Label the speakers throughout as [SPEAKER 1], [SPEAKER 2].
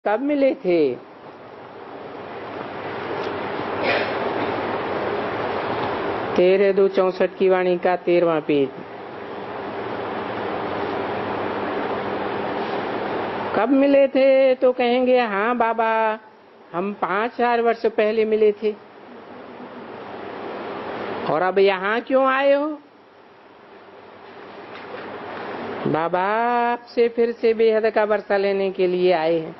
[SPEAKER 1] कब मिले थे? तेरे 264 की वाणी का 13वां पेज। कब मिले थे? तो कहेंगे हाँ बाबा, हम 5000 वर्ष पहले मिले थे। और अब यहाँ क्यों आए हो? बाबा आपसे फिर से बेहद का वर्षा लेने के लिए आए हैं।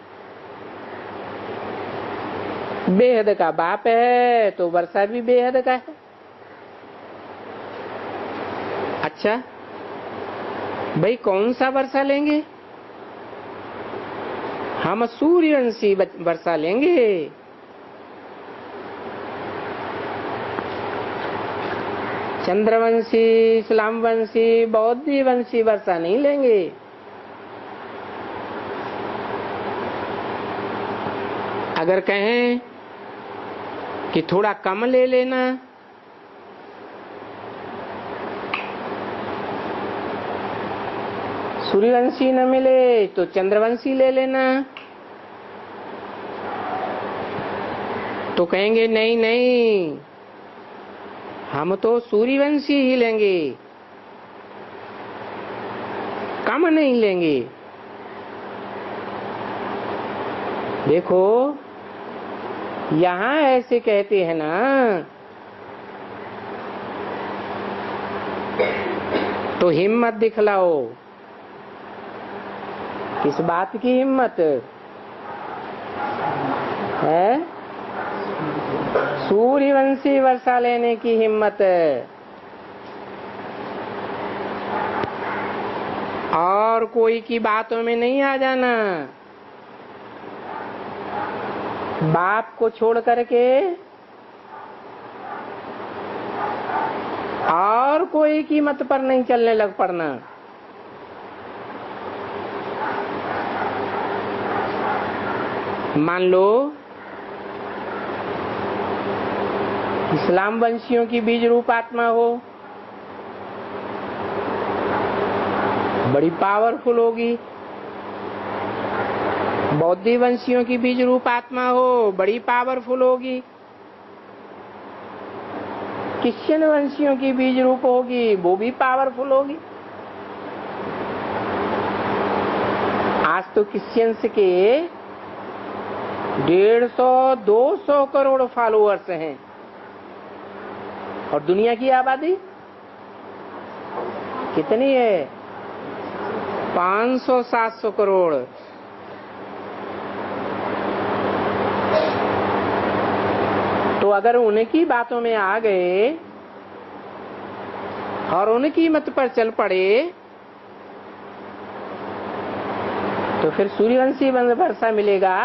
[SPEAKER 1] बेहद का बाप है तो वर्षा भी बेहद का है। अच्छा भाई, कौन सा वर्षा लेंगे? हम सूर्यवंशी वर्षा लेंगे। चंद्रवंशी, इस्लामवंशी, बौद्धी वंशी वर्षा नहीं लेंगे। अगर कहें कि थोड़ा कम ले लेना, सूर्यवंशी न मिले तो चंद्रवंशी ले लेना, तो कहेंगे नहीं नहीं, हम तो सूर्यवंशी ही लेंगे, कम नहीं लेंगे। देखो यहाँ ऐसे कहते हैं ना, तो हिम्मत दिखलाओ। किस बात की हिम्मत है? सूर्यवंशी वर्षा लेने की हिम्मत। और कोई की बातों में नहीं आ जाना। बाप को छोड़ करके और कोई की मत पर नहीं चलने लग पड़ना। मान लो इस्लाम वंशियों की बीज रूप आत्मा हो, बड़ी पावरफुल होगी। बौद्धी वंशियों की बीज रूप आत्मा हो, बड़ी पावरफुल होगी। क्रिश्चियन वंशियों की बीज रूप होगी, वो भी पावरफुल होगी। आज तो क्रिश्चियंस के 150-200 करोड़ फॉलोअर्स हैं, और दुनिया की आबादी कितनी है? 500-700 करोड़। तो अगर उनकी बातों में आ गए और उनकी मत पर चल पड़े तो फिर सूर्यवंशी वर्षा मिलेगा?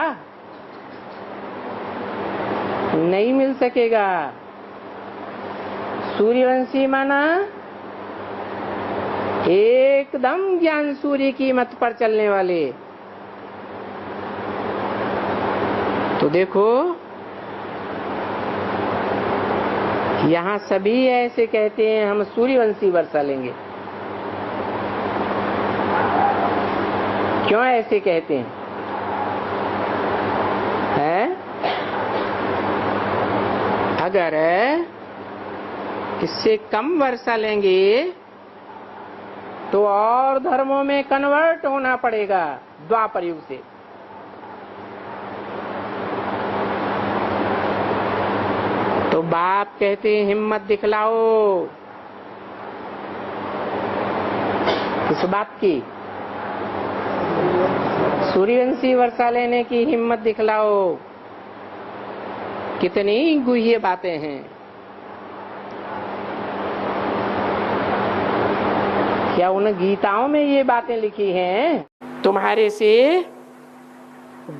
[SPEAKER 1] नहीं मिल सकेगा। सूर्यवंशी माना एकदम ज्ञान सूर्य की मत पर चलने वाले। तो देखो यहाँ सभी ऐसे कहते हैं हम सूर्यवंशी वर्षा लेंगे। क्यों ऐसे कहते हैं? अगर इससे कम वर्षा लेंगे तो और धर्मों में कन्वर्ट होना पड़ेगा द्वापर युग से। तो बाप कहते हैं हिम्मत दिखलाओ। किस बात की? सूर्यवंशी वर्षा लेने की हिम्मत दिखलाओ। कितनी गुह्य बातें हैं। क्या उन गीताओं में ये बातें लिखी हैं? तुम्हारे से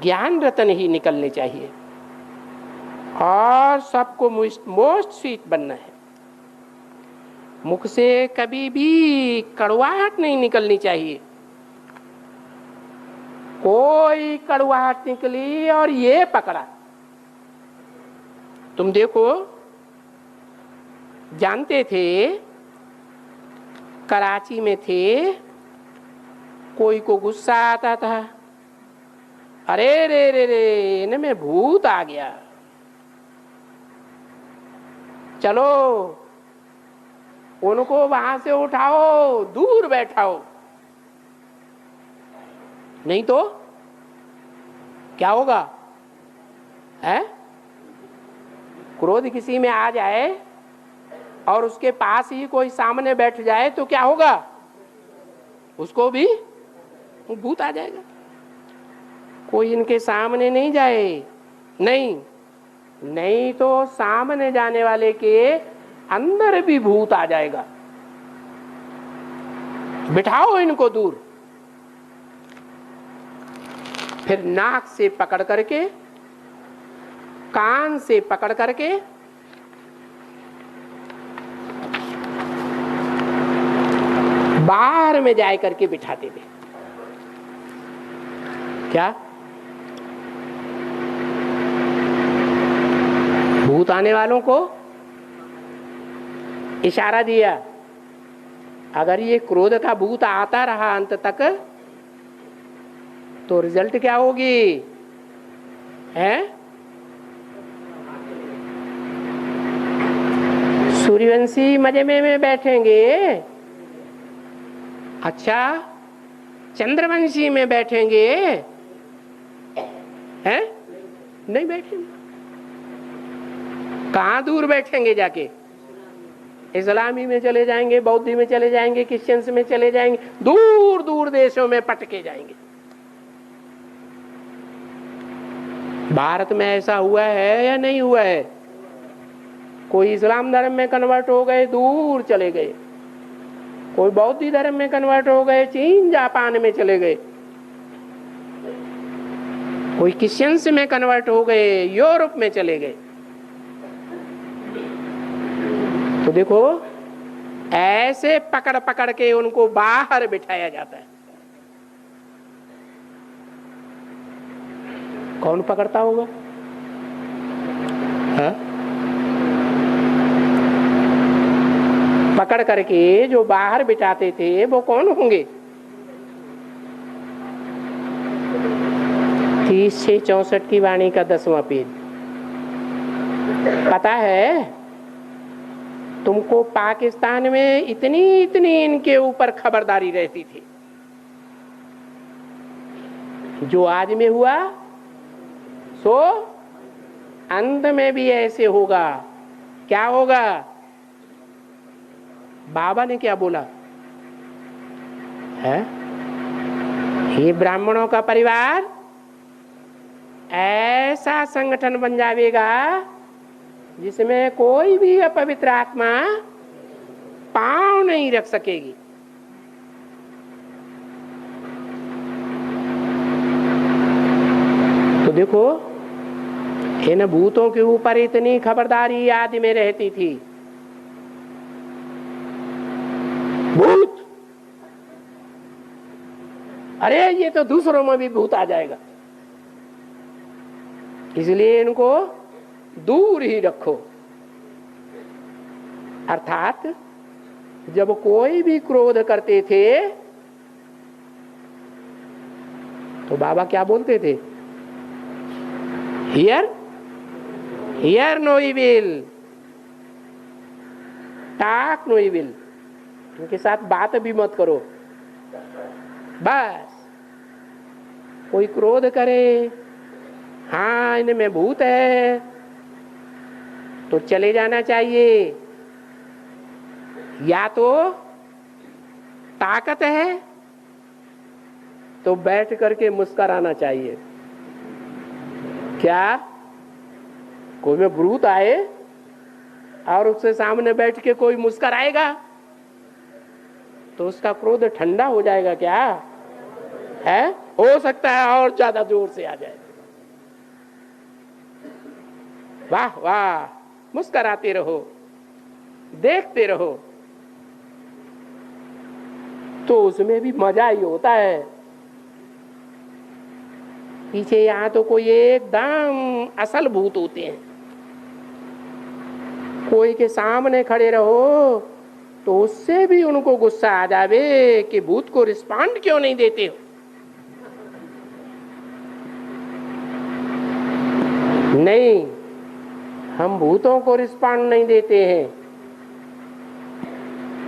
[SPEAKER 1] ज्ञान रतन ही निकलने चाहिए और सबको मोस्ट स्वीट बनना है। मुख से कभी भी कड़वाहट नहीं निकलनी चाहिए। कोई कड़वाहट निकली और ये पकड़ा। तुम देखो, जानते थे कराची में थे, कोई को गुस्सा आता था, अरे रे रे रे, इनमें भूत आ गया, चलो उनको वहां से उठाओ, दूर बैठाओ, नहीं तो क्या होगा? है क्रोध किसी में आ जाए और उसके पास ही कोई सामने बैठ जाए तो क्या होगा? उसको भी भूत आ जाएगा। कोई इनके सामने नहीं जाए, नहीं तो सामने जाने वाले के अंदर भी भूत आ जाएगा। बिठाओ इनको दूर, फिर नाक से पकड़ करके, कान से पकड़ करके बाहर में जाए करके बिठाते थे। क्या भूत आने वालों को इशारा दिया, अगर ये क्रोध का भूत आता रहा अंत तक तो रिजल्ट क्या होगी? है सूर्यवंशी मजे में बैठेंगे, अच्छा चंद्रवंशी में बैठेंगे? हैं? नहीं बैठेंगे। कहाँ दूर बैठेंगे? जाके इस्लामी में चले जाएंगे, बौद्धी में चले जाएंगे, क्रिश्चियंस में चले जाएंगे, दूर दूर देशों में पटके जाएंगे। भारत में ऐसा हुआ है या नहीं हुआ है? कोई इस्लाम धर्म में कन्वर्ट हो गए, दूर चले गए, कोई बौद्ध धर्म में कन्वर्ट हो गए, चीन जापान में चले गए, कोई क्रिश्चियंस में कन्वर्ट हो गए, यूरोप में चले गए। तो देखो ऐसे पकड़ पकड़ के उनको बाहर बिठाया जाता है। कौन पकड़ता होगा? हाँ? पकड़ करके जो बाहर बिठाते थे वो कौन होंगे? 30 से 64 की वाणी का 10वां पेज। पता है तुमको पाकिस्तान में इतनी इनके ऊपर खबरदारी रहती थी, जो आज में हुआ सो अंत में भी ऐसे होगा। क्या होगा? बाबा ने क्या बोला है? ये ब्राह्मणों का परिवार ऐसा संगठन बन जाएगा जिसमें कोई भी अपवित्र आत्मा पांव नहीं रख सकेगी। तो देखो इन भूतों के ऊपर इतनी खबरदारी आदि में रहती थी। भूत, अरे ये तो दूसरों में भी भूत आ जाएगा, इसलिए इनको दूर ही रखो। अर्थात जब कोई भी क्रोध करते थे तो बाबा क्या बोलते थे? Hear no evil, talk no evil. उनके साथ बात भी मत करो। बस कोई क्रोध करे, हाँ इनमें भूत है, तो चले जाना चाहिए। या तो ताकत है तो बैठ करके मुस्कुराना चाहिए। क्या कोई में भूत आए और उससे सामने बैठ के कोई मुस्कुराएगा तो उसका क्रोध ठंडा हो जाएगा? क्या है? हो सकता है और ज्यादा जोर से आ जाए। वाह वाह, मुस्कुराते रहो, देखते रहो, तो उसमें भी मजा ही होता है। पीछे यहाँ तो कोई एकदम असल भूत होते हैं, कोई के सामने खड़े रहो तो उससे भी उनको गुस्सा आ जावे कि भूत को रिस्पॉन्ड क्यों नहीं देते हो। नहीं, हम भूतों को रिस्पॉन्ड नहीं देते हैं।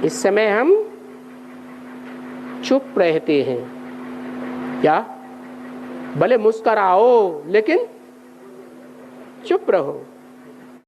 [SPEAKER 1] इस समय हम चुप रहते हैं। क्या? भले मुस्कुराओ लेकिन चुप रहो।